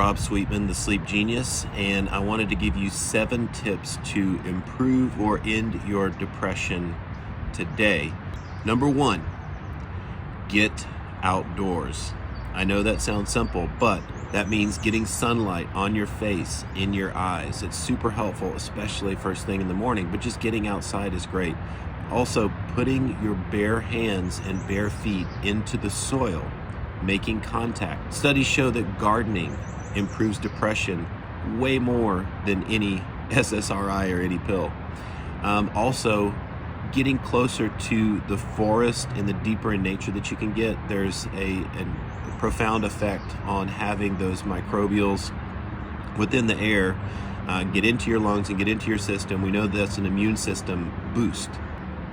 Rob Sweetman, the Sleep Genius, and I wanted to give you 7 tips to improve or end your depression today. Number 1, get outdoors. I know that sounds simple, but that means getting sunlight on your face, in your eyes. It's super helpful, especially first thing in the morning, but just getting outside is great. Also, putting your bare hands and bare feet into the soil, making contact. Studies show that gardening improves depression way more than any SSRI or any pill. Also, getting closer to the forest and the deeper in nature that you can get, there's a profound effect on having those microbials within the air get into your lungs and get into your system. We know that's an immune system boost.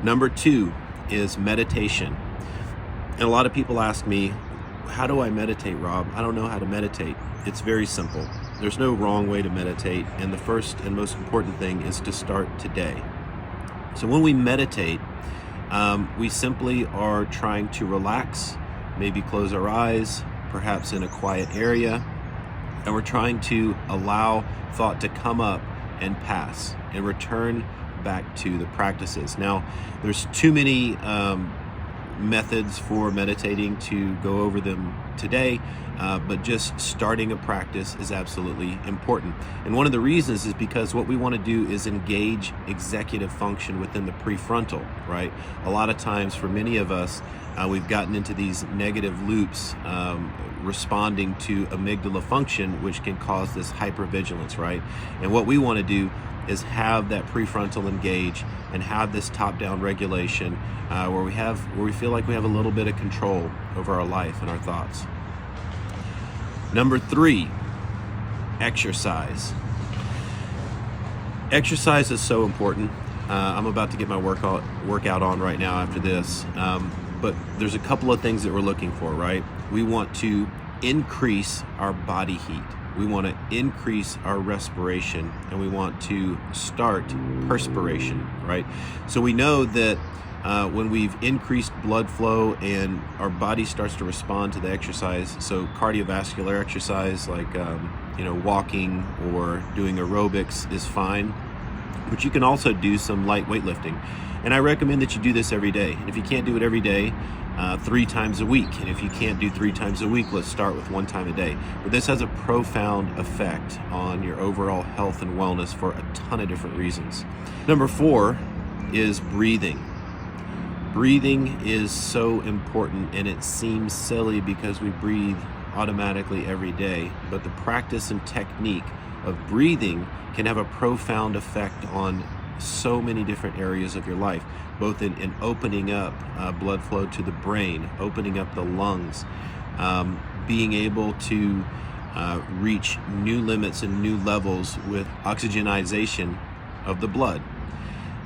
Number 2 is meditation. And a lot of people ask me, how do I meditate, Rob? I don't know how to meditate. It's very simple. There's no wrong way to meditate, and the first and most important thing is to start today. So when we meditate, we simply are trying to relax, maybe close our eyes, perhaps in a quiet area, and we're trying to allow thought to come up and pass and return back to the practices. Now, there's too many methods for meditating to go over them today, but just starting a practice is absolutely important. And one of the reasons is because what we want to do is engage executive function within the prefrontal, right? A lot of times for many of us, we've gotten into these negative loops responding to amygdala function, which can cause this hypervigilance, right? And what we want to do is have that prefrontal engage and have this top-down regulation where we feel like we have a little bit of control over our life and our thoughts. Number 3, exercise. Exercise is so important. I'm about to get my workout on right now after this, but there's a couple of things that we're looking for, right? We want to increase our body heat. We want to increase our respiration, and we want to start perspiration, right? So we know that when we've increased blood flow and our body starts to respond to the exercise, so cardiovascular exercise like walking or doing aerobics is fine, but you can also do some light weightlifting. And I recommend that you do this every day. And if you can't do it every day, 3 times a week. And if you can't do 3 times a week, let's start with 1 time a day. But this has a profound effect on your overall health and wellness for a ton of different reasons. Number 4 is breathing. Breathing is so important, and it seems silly because we breathe automatically every day, but the practice and technique of breathing can have a profound effect on so many different areas of your life, both in opening up blood flow to the brain, opening up the lungs, being able to reach new limits and new levels with oxygenization of the blood.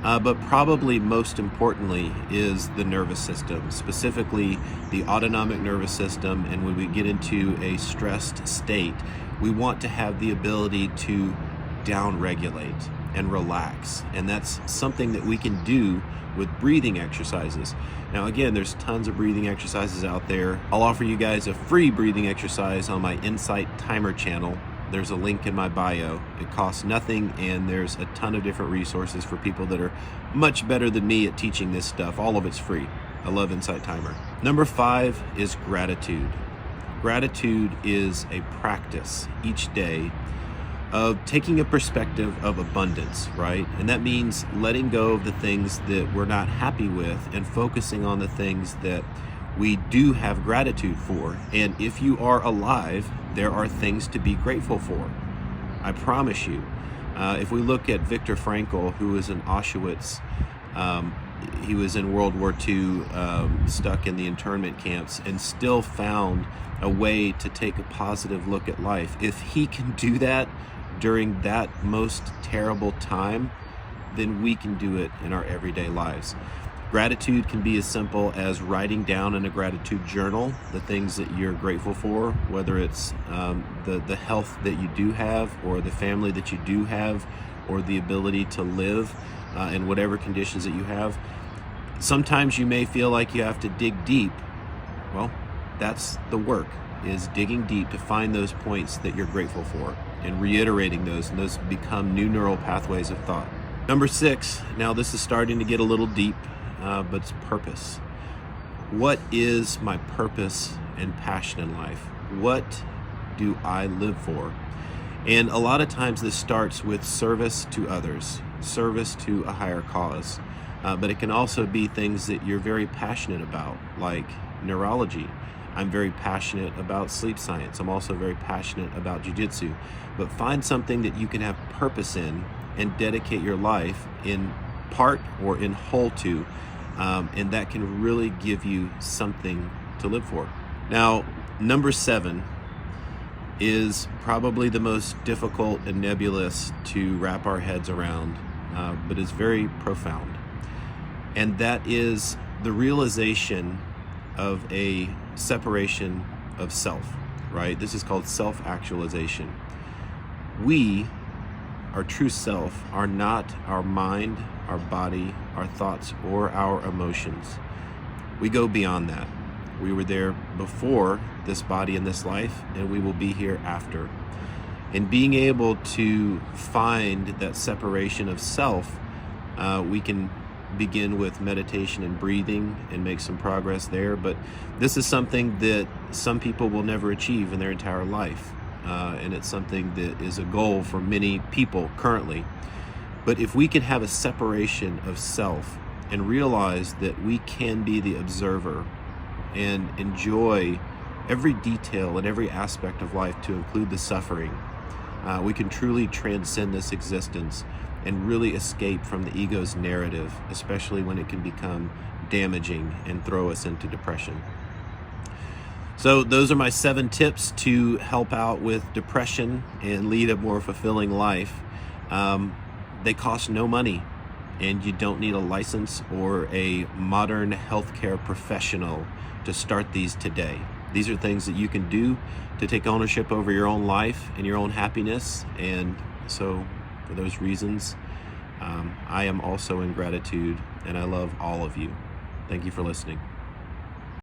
But probably most importantly is the nervous system, specifically the autonomic nervous system. And when we get into a stressed state, we want to have the ability to downregulate and relax. And that's something that we can do with breathing exercises. Now, again, there's tons of breathing exercises out there. I'll offer you guys a free breathing exercise on my Insight Timer channel. There's a link in my bio. It costs nothing, and there's a ton of different resources for people that are much better than me at teaching this stuff. All of it's free. I love Insight Timer. Number 5 is gratitude. Gratitude is a practice each day of taking a perspective of abundance, right? And that means letting go of the things that we're not happy with and focusing on the things that we do have gratitude for. And if you are alive, there are things to be grateful for. I promise you. If we look at Viktor Frankl, who was in Auschwitz, he was in World War II, stuck in the internment camps, and still found a way to take a positive look at life. If he can do that during that most terrible time, then we can do it in our everyday lives. Gratitude can be as simple as writing down in a gratitude journal the things that you're grateful for, whether it's the health that you do have, or the family that you do have, or the ability to live in whatever conditions that you have. Sometimes you may feel like you have to dig deep. Well, that's the work. is digging deep to find those points that you're grateful for and reiterating those, and those become new neural pathways of thought. Number 6, now this is starting to get a little deep, but it's purpose. What is my purpose and passion in life? What do I live for? And a lot of times this starts with service to others, service to a higher cause. But it can also be things that you're very passionate about, like neurology. I'm very passionate about sleep science. I'm also very passionate about jiu-jitsu. But find something that you can have purpose in and dedicate your life in part or in whole to, and that can really give you something to live for. Now, number 7 is probably the most difficult and nebulous to wrap our heads around, but is very profound. And that is the realization of a separation of self, right? This is called self-actualization. We, our true self, are not our mind, our body, our thoughts, or our emotions. We go beyond that. We were there before this body and this life, and we will be here after. And being able to find that separation of self, we can begin with meditation and breathing and make some progress there. But this is something that some people will never achieve in their entire life. And it's something that is a goal for many people currently. But if we can have a separation of self and realize that we can be the observer and enjoy every detail and every aspect of life to include the suffering, we can truly transcend this existence and really escape from the ego's narrative, especially when it can become damaging and throw us into depression. So those are my 7 tips to help out with depression and lead a more fulfilling life. They cost no money, and you don't need a license or a modern healthcare professional to start these today. These are things that you can do to take ownership over your own life and your own happiness. And so for those reasons, I am also in gratitude, and I love all of you. Thank you for listening.